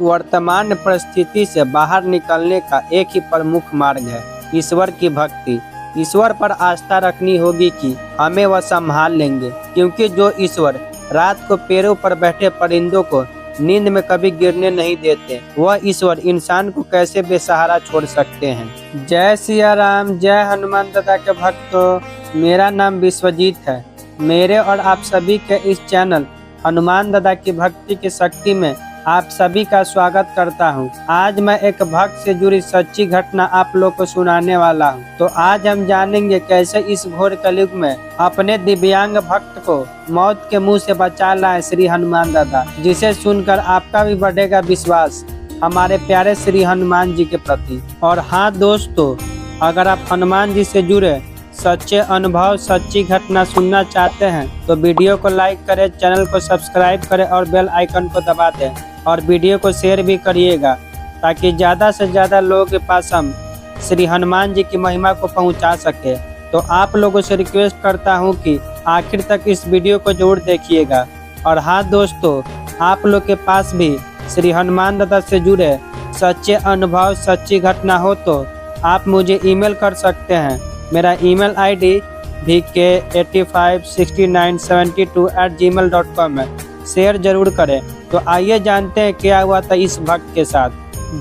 वर्तमान परिस्थिति से बाहर निकलने का एक ही प्रमुख मार्ग है, ईश्वर की भक्ति। ईश्वर पर आस्था रखनी होगी कि हमें वह संभाल लेंगे, क्योंकि जो ईश्वर रात को पेड़ों पर बैठे परिंदों को नींद में कभी गिरने नहीं देते, वह ईश्वर इंसान को कैसे बेसहारा छोड़ सकते हैं। जय सिया राम, जय हनुमान दादा के भक्तों। मेरा नाम विश्वजीत है। मेरे और आप सभी के इस चैनल हनुमान दादा की भक्ति की शक्ति में आप सभी का स्वागत करता हूं। आज मैं एक भक्त से जुड़ी सच्ची घटना आप लोग को सुनाने वाला हूं। तो आज हम जानेंगे कैसे इस घोर कलयुग में अपने दिव्यांग भक्त को मौत के मुंह से बचा लाए श्री हनुमान दादा, जिसे सुनकर आपका भी बढ़ेगा विश्वास हमारे प्यारे श्री हनुमान जी के प्रति। और हाँ दोस्तों, अगर आप हनुमान जी से जुड़े सच्चे अनुभव, सच्ची घटना सुनना चाहते हैं तो वीडियो को लाइक करें, चैनल को सब्सक्राइब करें और बेल आइकन को दबा दें और वीडियो को शेयर भी करिएगा, ताकि ज़्यादा से ज़्यादा लोगों के पास हम श्री हनुमान जी की महिमा को पहुंचा सके। तो आप लोगों से रिक्वेस्ट करता हूं कि आखिर तक इस वीडियो को जरूर देखिएगा। और हाँ दोस्तों, आप लोग के पास भी श्री हनुमान दादा से जुड़े सच्चे अनुभव, सच्ची घटना हो तो आप मुझे ईमेल कर सकते हैं। मेरा ईमेल ID vk856972@gmail.com है। शेयर जरूर करें। तो आइए जानते हैं क्या हुआ था इस भक्त के साथ।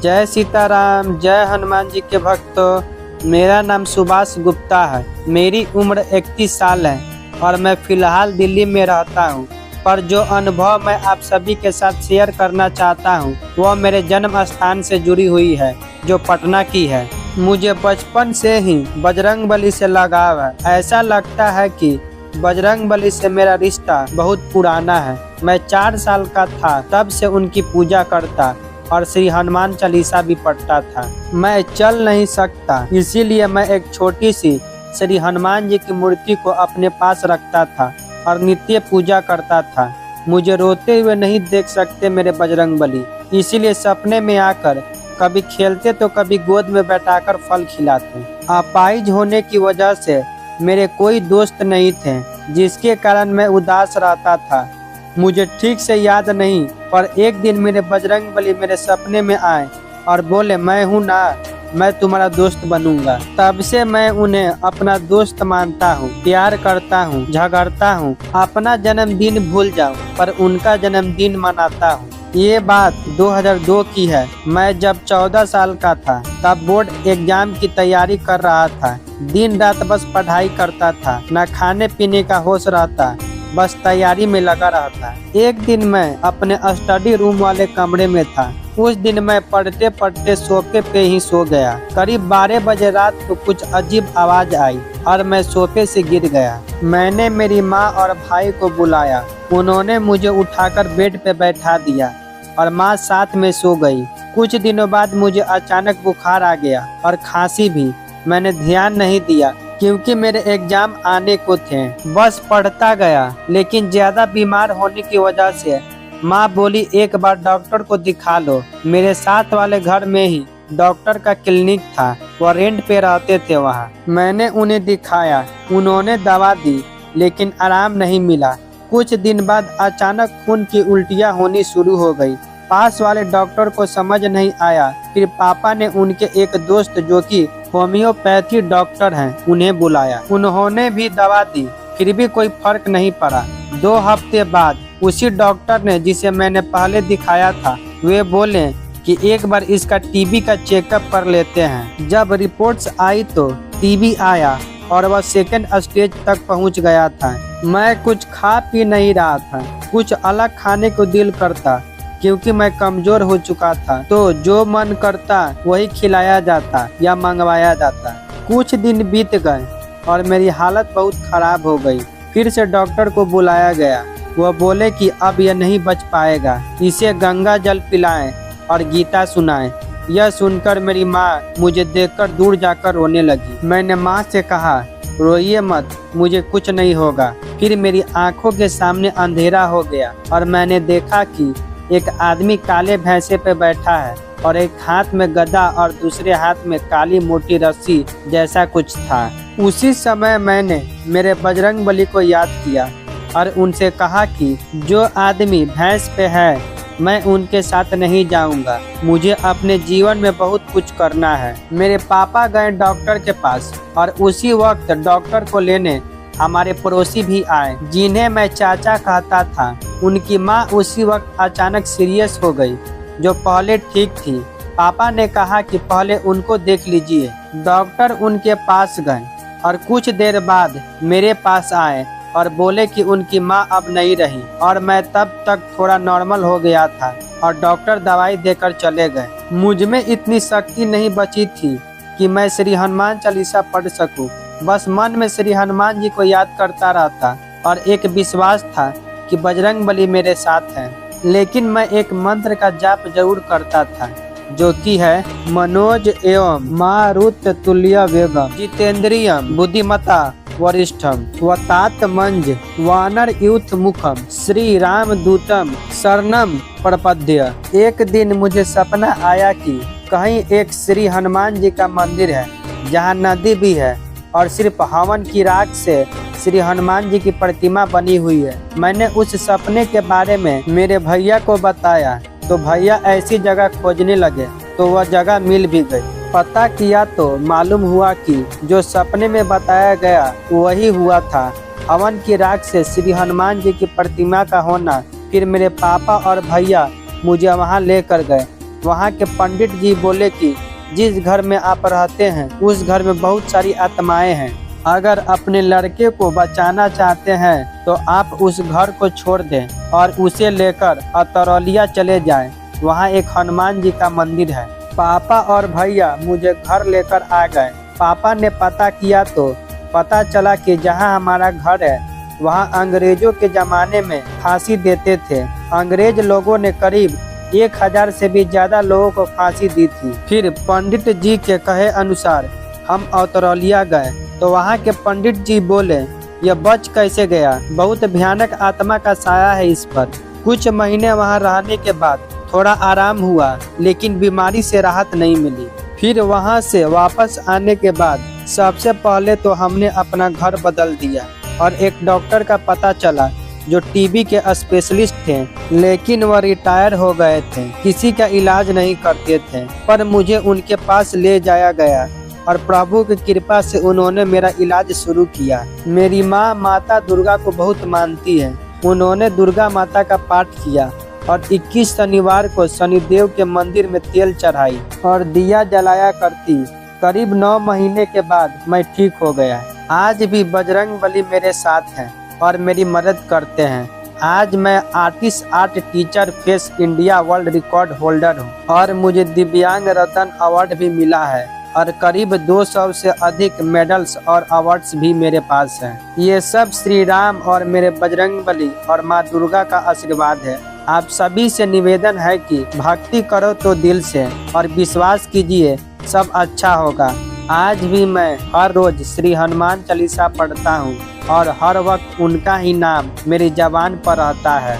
जय सीताराम, जय हनुमान जी के भक्तों। मेरा नाम सुभाष गुप्ता है। मेरी उम्र 31 साल है और मैं फिलहाल दिल्ली में रहता हूँ। पर जो अनुभव मैं आप सभी के साथ शेयर करना चाहता हूँ वह मेरे जन्म स्थान से जुड़ी हुई है, जो पटना की है। मुझे बचपन से ही बजरंगबली से लगाव है। ऐसा लगता है कि बजरंगबली से मेरा रिश्ता बहुत पुराना है। मैं 4 साल का था तब से उनकी पूजा करता और श्री हनुमान चालीसा भी पढ़ता था। मैं चल नहीं सकता, इसीलिए मैं एक छोटी सी श्री हनुमान जी की मूर्ति को अपने पास रखता था और नित्य पूजा करता था। मुझे रोते हुए नहीं देख सकते मेरे बजरंगबली, इसीलिए सपने में आकर कभी खेलते तो कभी गोद में बैठाकर फल खिलाते। अपाहिज होने की वजह से मेरे कोई दोस्त नहीं थे, जिसके कारण मैं उदास रहता था। मुझे ठीक से याद नहीं, पर एक दिन मेरे बजरंगबली मेरे सपने में आए और बोले, मैं हूँ ना, मैं तुम्हारा दोस्त बनूंगा। तब से मैं उन्हें अपना दोस्त मानता हूँ, प्यार करता हूँ, झगड़ता हूँ, अपना जन्मदिन भूल जाऊँ पर उनका जन्मदिन मनाता हूँ। ये बात 2002 की है। मैं जब 14 साल का था तब बोर्ड एग्जाम की तैयारी कर रहा था। दिन रात बस पढ़ाई करता था, न खाने पीने का होश रहता, बस तैयारी में लगा रहता। एक दिन मैं अपने स्टडी रूम वाले कमरे में था। उस दिन मैं पढ़ते पढ़ते सोफे पे ही सो गया। करीब 12 बजे रात को कुछ अजीब आवाज आई और मैं सोफे से गिर गया। मैंने मेरी माँ और भाई को बुलाया। उन्होंने मुझे उठाकर बेड पे बैठा दिया और माँ साथ में सो गई। कुछ दिनों बाद मुझे अचानक बुखार आ गया और खांसी भी। मैंने ध्यान नहीं दिया क्योंकि मेरे एग्जाम आने को थे। बस पढ़ता गया, लेकिन ज्यादा बीमार होने की वजह से माँ बोली, एक बार डॉक्टर को दिखा लो। मेरे साथ वाले घर में ही डॉक्टर का क्लिनिक था, वो रेंट पे रहते थे वहाँ। मैंने उन्हें दिखाया, उन्होंने दवा दी, लेकिन आराम नहीं मिला। कुछ दिन बाद अचानक खून की उल्टियाँ होनी शुरू हो गई। पास वाले डॉक्टर को समझ नहीं आया। फिर पापा ने उनके एक दोस्त जो कि होम्योपैथी डॉक्टर हैं, उन्हें बुलाया। उन्होंने भी दवा दी, फिर भी कोई फर्क नहीं पड़ा। 2 हफ्ते बाद उसी डॉक्टर ने जिसे मैंने पहले दिखाया था, वे बोले कि एक बार इसका टीबी का चेकअप कर लेते हैं। जब रिपोर्ट्स आई तो टीबी आया और वह 2nd स्टेज तक पहुंच गया था। मैं कुछ खा पी नहीं रहा था, कुछ अलग खाने को दिल करता क्योंकि मैं कमजोर हो चुका था। तो जो मन करता वही खिलाया जाता या मंगवाया जाता। कुछ दिन बीत गए और मेरी हालत बहुत खराब हो गई। फिर से डॉक्टर को बुलाया गया। वह बोले कि अब यह नहीं बच पाएगा, इसे गंगा जल पिलाएं और गीता सुनाएं। यह सुनकर मेरी माँ मुझे देखकर दूर जाकर रोने लगी। मैंने माँ से कहा, रोइए मत, मुझे कुछ नहीं होगा। फिर मेरी आंखों के सामने अंधेरा हो गया और मैंने देखा कि एक आदमी काले भैंसे पे बैठा है और एक हाथ में गदा और दूसरे हाथ में काली मोटी रस्सी जैसा कुछ था। उसी समय मैंने मेरे बजरंगबली को याद किया और उनसे कहा कि जो आदमी भैंस पे है मैं उनके साथ नहीं जाऊंगा। मुझे अपने जीवन में बहुत कुछ करना है। मेरे पापा गए डॉक्टर के पास और उसी वक्त डॉक्टर को लेने हमारे पड़ोसी भी आए, जिन्हें मैं चाचा कहता था। उनकी माँ उसी वक्त अचानक सीरियस हो गई, जो पहले ठीक थी। पापा ने कहा कि पहले उनको देख लीजिए। डॉक्टर उनके पास गए और कुछ देर बाद मेरे पास आए और बोले कि उनकी माँ अब नहीं रही और मैं तब तक थोड़ा नॉर्मल हो गया था और डॉक्टर दवाई देकर चले गए। मुझ में इतनी शक्ति नहीं बची थी कि मैं श्री हनुमान चालीसा पढ़ सकूं। बस मन में श्री हनुमान जी को याद करता रहता और एक विश्वास था कि बजरंग बली मेरे साथ है। लेकिन मैं एक मंत्र का जाप जरूर करता था, जो कि है मनोज एवं मारुत तुल्य वेगम जितेंद्रियम बुद्धिमता वरिष्ठम वतात मंज वानर यूथ मुखम श्री राम दूतम शरणम प्रपद्य। एक दिन मुझे सपना आया कि कहीं एक श्री हनुमान जी का मंदिर है, जहाँ नदी भी है और सिर्फ हवन की राख से श्री हनुमान जी की प्रतिमा बनी हुई है। मैंने उस सपने के बारे में मेरे भैया को बताया, तो भैया ऐसी जगह खोजने लगे, तो वह जगह मिल भी गई। पता किया तो मालूम हुआ कि जो सपने में बताया गया वही हुआ था। हवन की राख से श्री हनुमान जी की प्रतिमा का होना। फिर मेरे पापा और भैया मुझे वहां लेकर गए। वहां के पंडित जी बोले कि जिस घर में आप रहते हैं उस घर में बहुत सारी आत्माएं हैं। अगर अपने लड़के को बचाना चाहते हैं तो आप उस घर को छोड़ दें और उसे लेकर अतरौलिया चले जाएं। वहाँ एक हनुमान जी का मंदिर है। पापा और भैया मुझे घर लेकर आ गए। पापा ने पता किया तो पता चला कि जहाँ हमारा घर है वहाँ अंग्रेजों के ज़माने में फांसी देते थे। अंग्रेज लोगों ने करीब 1000 से भी ज़्यादा लोगों को फांसी दी थी। फिर पंडित जी के कहे अनुसार हम अतरौलिया गए, तो वहाँ के पंडित जी बोले यह बच कैसे गया, बहुत भयानक आत्मा का साया है इस पर। कुछ महीने वहाँ रहने के बाद थोड़ा आराम हुआ, लेकिन बीमारी से राहत नहीं मिली। फिर वहाँ से वापस आने के बाद सबसे पहले तो हमने अपना घर बदल दिया और एक डॉक्टर का पता चला जो टीबी के स्पेशलिस्ट थे, लेकिन वह रिटायर हो गए थे, किसी का इलाज नहीं करते थे। पर मुझे उनके पास ले जाया गया और प्रभु की कृपा से उन्होंने मेरा इलाज शुरू किया। मेरी माँ माता दुर्गा को बहुत मानती है। उन्होंने दुर्गा माता का पाठ किया और 21 शनिवार को शनिदेव के मंदिर में तेल चढ़ाई और दिया जलाया करती। करीब 9 महीने के बाद मैं ठीक हो गया। आज भी बजरंग बली मेरे साथ हैं और मेरी मदद करते हैं। आज मैं art teacher face India world record holder हूँ और मुझे दिव्यांग रत्न अवार्ड भी मिला है और करीब 200 से अधिक मेडल्स और अवार्ड्स भी मेरे पास हैं। ये सब श्री राम और मेरे बजरंग बली और माँ दुर्गा का आशीर्वाद है। आप सभी से निवेदन है कि भक्ति करो तो दिल से और विश्वास कीजिए सब अच्छा होगा। आज भी मैं हर रोज श्री हनुमान चालीसा पढ़ता हूँ और हर वक्त उनका ही नाम मेरी जबान पर रहता है।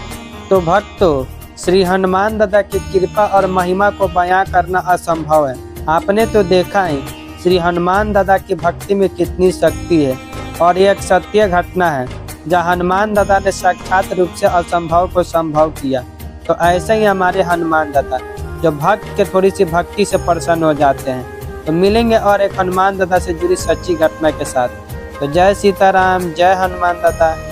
तो भक्तों, श्री हनुमान दादा की कृपा और महिमा को बयां करना असंभव है। आपने तो देखा है श्री हनुमान दादा की भक्ति में कितनी शक्ति है और ये एक सत्य घटना है जहाँ हनुमान दादा ने साक्षात रूप से असंभव को संभव किया। तो ऐसे ही हमारे हनुमान दादा जो भक्त के थोड़ी सी भक्ति से प्रसन्न हो जाते हैं। तो मिलेंगे और एक हनुमान दादा से जुड़ी सच्ची घटना के साथ। तो जय सीताराम, जय हनुमान दादा।